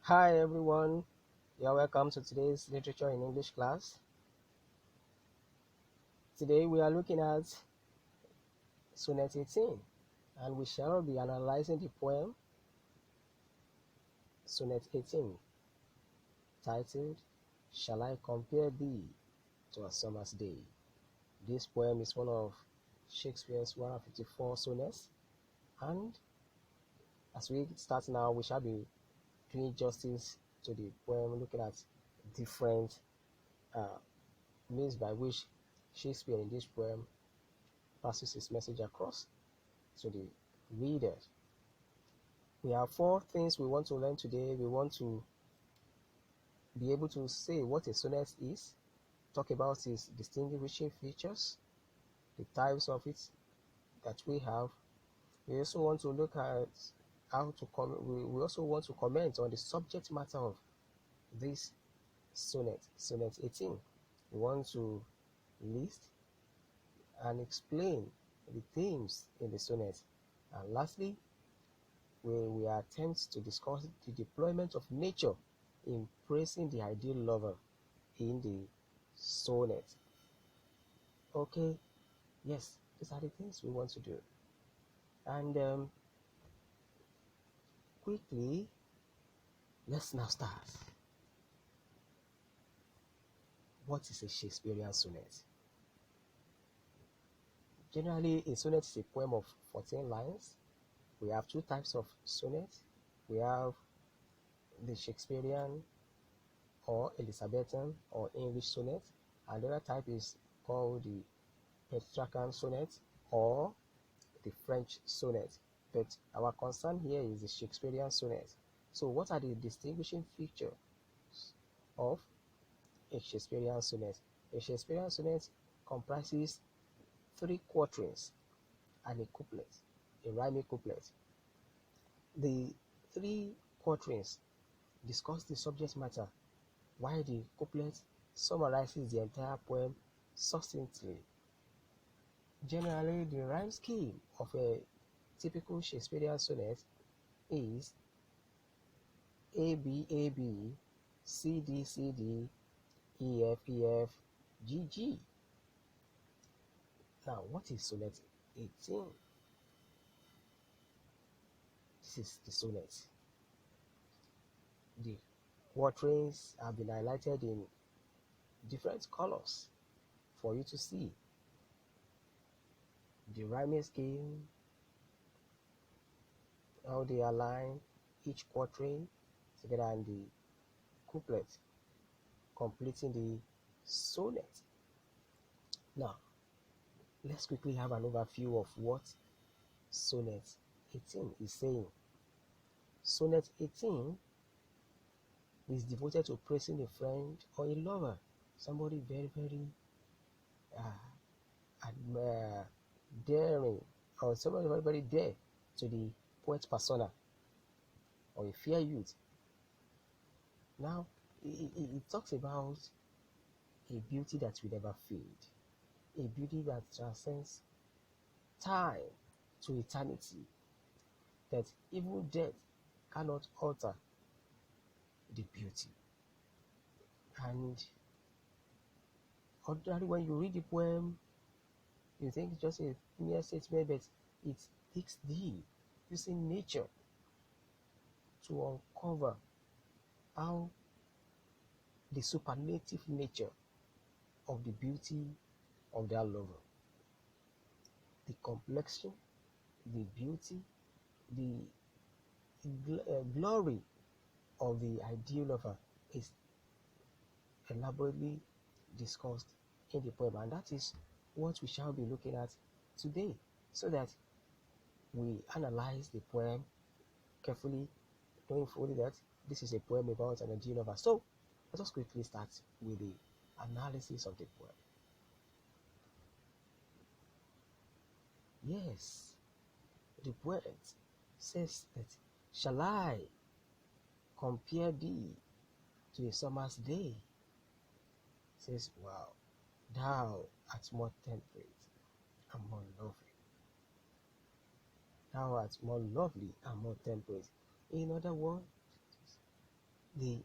Hi everyone, you're welcome to today's literature in English class. Today we are looking at Sonnet 18 and we shall be analyzing the poem Sonnet 18 titled Shall I Compare Thee to a Summer's Day? This poem is one of Shakespeare's 154 sonnets, and as we start now we shall be doing justice to the poem, looking at different uh, means by which Shakespeare in this poem passes his message across to the readers. We have four things we want to learn today. We want to be able to say what a sonnet is, talk about its distinguishing features, the types of it that we have. We also want to look at how to we also want to comment on the subject matter of this sonnet 18. We want to list and explain the themes in the sonnet. And lastly, we attempt to discuss the deployment of nature in praising the ideal lover in the sonnet. Okay, yes, these are the things we want to do. And quickly, let's now start. What is a Shakespearean sonnet? Generally, a sonnet is a poem of 14 lines. We have two types of sonnet. We have the Shakespearean or Elizabethan or English sonnet, and the other type is called the Petrarchan sonnet or the French sonnet. But our concern here is the Shakespearean sonnet. So what are the distinguishing features of a Shakespearean sonnet? A Shakespearean sonnet comprises three quatrains and a couplet, a rhyming couplet. The three quatrains discuss the subject matter, while the couplet summarizes the entire poem succinctly. Generally, the rhyme scheme of a typical Shakespearean sonnet is A B A B, C D C D, E F E F, G G. Now, what is sonnet 18? This is the sonnet. The quatrains have been highlighted in different colors for you to see. The rhyming scheme, how they align each quatrain together, and the couplet completing the sonnet. Now, let's quickly have an overview of what Sonnet 18 is saying. Sonnet 18 is devoted to praising a friend or a lover, somebody very, very daring, or somebody very, very dear to the poet persona or a fair youth. Now, it talks about a beauty that will never fade, a beauty that transcends time to eternity, that even death cannot alter the beauty. And ordinarily, when you read the poem, you think it's just a mere statement, but it digs deep, using nature to uncover how the superlative nature of the beauty of their lover, the complexion, the beauty, the glory of the ideal lover is elaborately discussed in the poem, and that is what we shall be looking at today, so that we analyze the poem carefully, knowing fully that this is a poem about an ideal lover. So let us quickly start with the analysis of the poem. Yes, the poet says that, shall I compare thee to a summer's day? Says, wow, thou art more temperate and more lovely. Thou art more lovely and more temperate. In other words, the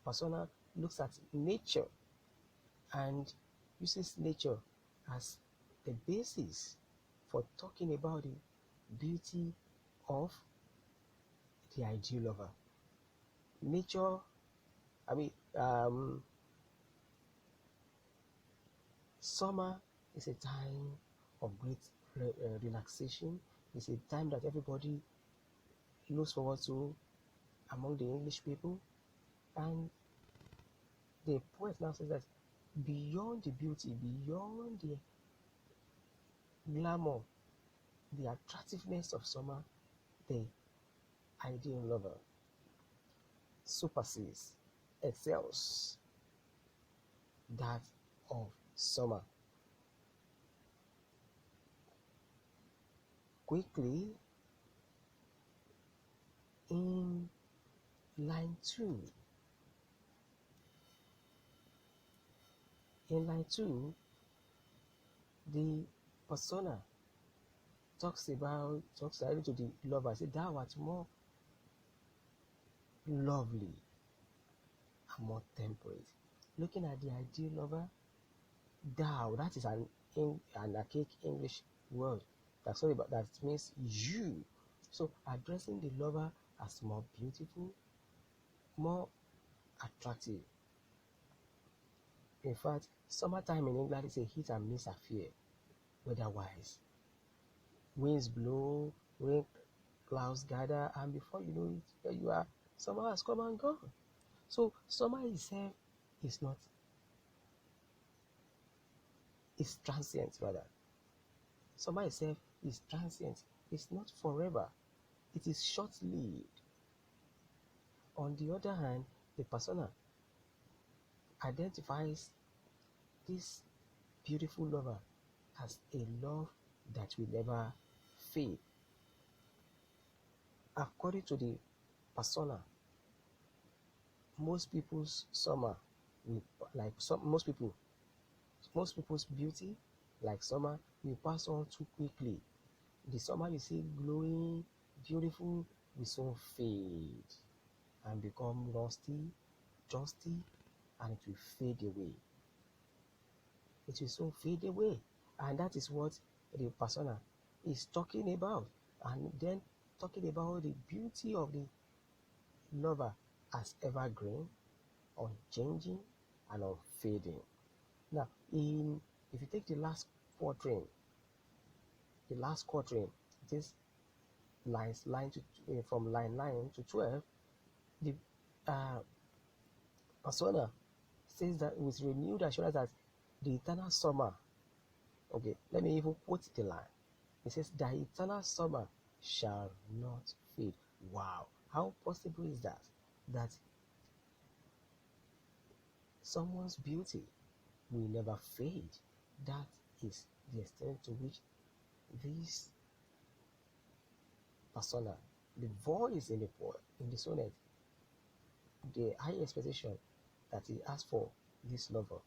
persona looks at nature and uses nature as the basis for talking about the beauty of the ideal lover. Nature, I mean, summer is a time of great relaxation. It's a time that everybody looks forward to among the English people. And the poet now says that beyond the beauty, beyond the glamour, the attractiveness of summer, the ideal lover supersedes, excels that of summer. Quickly, in line 2, the persona talks directly to the lover, say, thou art more lovely and more temperate. Looking at the ideal lover, thou, that is an archaic English word that means you. So addressing the lover as more beautiful, more attractive. In fact, summertime in England is a hit and miss affair, weather-wise. Winds blow, rain clouds gather, and before you know it, there you are. Summer has come and gone. So summer itself is not, is transient rather. Summer itself is transient. It's not forever. It is short-lived. On the other hand, the persona identifies this beautiful lover as a love that will never fade. According to the persona, most people's summer will, most people's beauty, like summer, will pass on too quickly. The summer you see glowing, beautiful, will soon fade and become rusty, dusty, and it will fade away. It will soon fade away. And that is what the persona is talking about. And then talking about the beauty of the lover as evergreen, unchanging, and unfading. Now, if you take the last quatrain, it is from line 9 to 12, the persona says that with renewed assurance that the eternal summer, okay, let me even quote the line. It says, the eternal summer shall not fade. Wow, how possible is that? That someone's beauty will never fade. That is the extent to which this persona, the voice in the sonnet, the high expectation that he asked for this lover,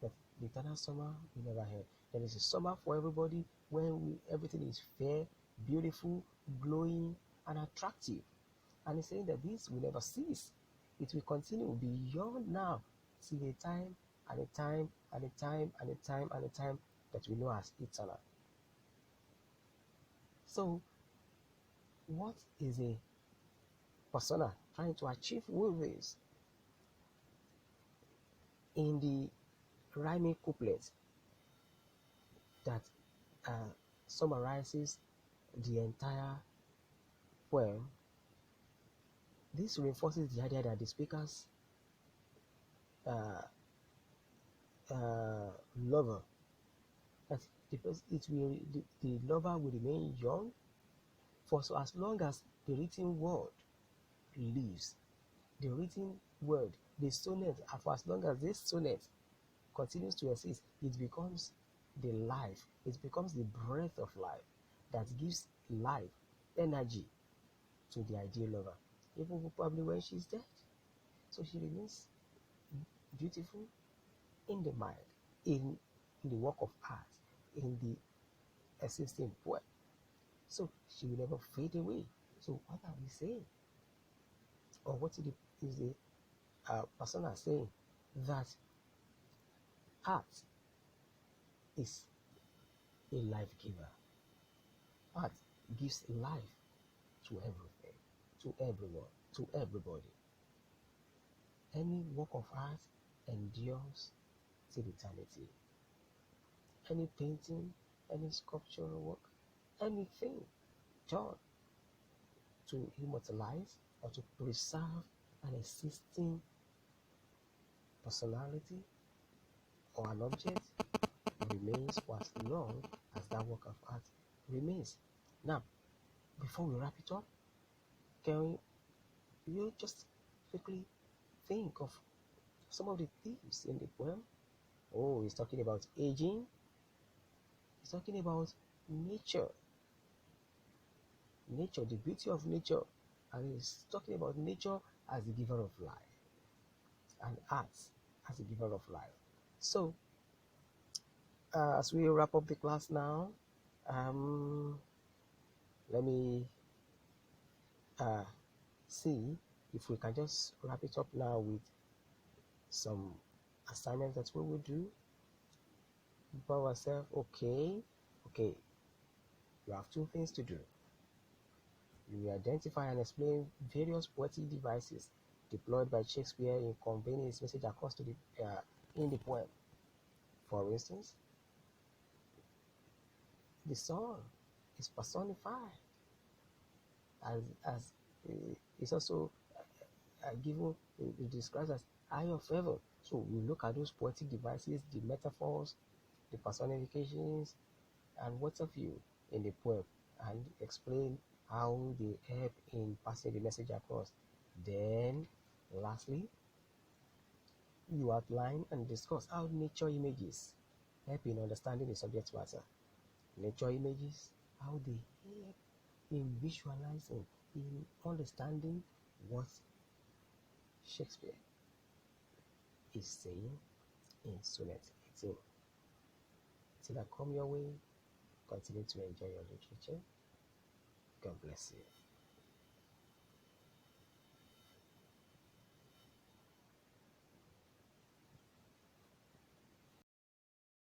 that the eternal summer will never end. There is a summer for everybody when everything is fair, beautiful, glowing, and attractive. And he's saying that this will never cease. It will continue beyond now till a time and a time and a time and a time and a time that we know as eternal. So, what is a persona trying to achieve with this? In the rhyming couplet that summarizes the entire poem, this reinforces the idea that the speaker's lover, that the lover will remain young for so as long as the written word lives. The written word, the sonnet, for as long as this sonnet continues to exist, it becomes the life, it becomes the breath of life that gives life, energy to the ideal lover, even probably when she's dead. So she remains beautiful in the mind, in the work of art, in the existing poem. So she will never fade away. So what are we saying? or what is the persona saying? That art is a life giver. Art gives life to everything, to everyone, to everybody. Any work of art endures till eternity. Any painting, any sculptural work, anything done to immortalize or to preserve an existing personality or an object remains for as long as that work of art remains. Now, before we wrap it up, can you just quickly think of some of the themes in the poem? Oh, he's talking about aging. He's talking about nature, the beauty of nature, and he's talking about nature as the giver of life, and art as the giver of life. So, as we wrap up the class now, let me see if we can just wrap it up now with some assignments that we will do by ourselves. Okay, you have two things to do. You will identify and explain various poetic devices deployed by Shakespeare in conveying his message across to the in the poem. For instance, the sun is personified as it's also given, described as eye of heaven. So we look at those poetic devices, the metaphors, the personifications, and what have you in the poem, and explain how they help in passing the message across. Then, lastly, you outline and discuss how nature images help in understanding the subject matter. Nature images, how they help in visualizing, in understanding what Shakespeare is saying in Sonnet 18. Till I come your way, continue to enjoy your literature. God bless you.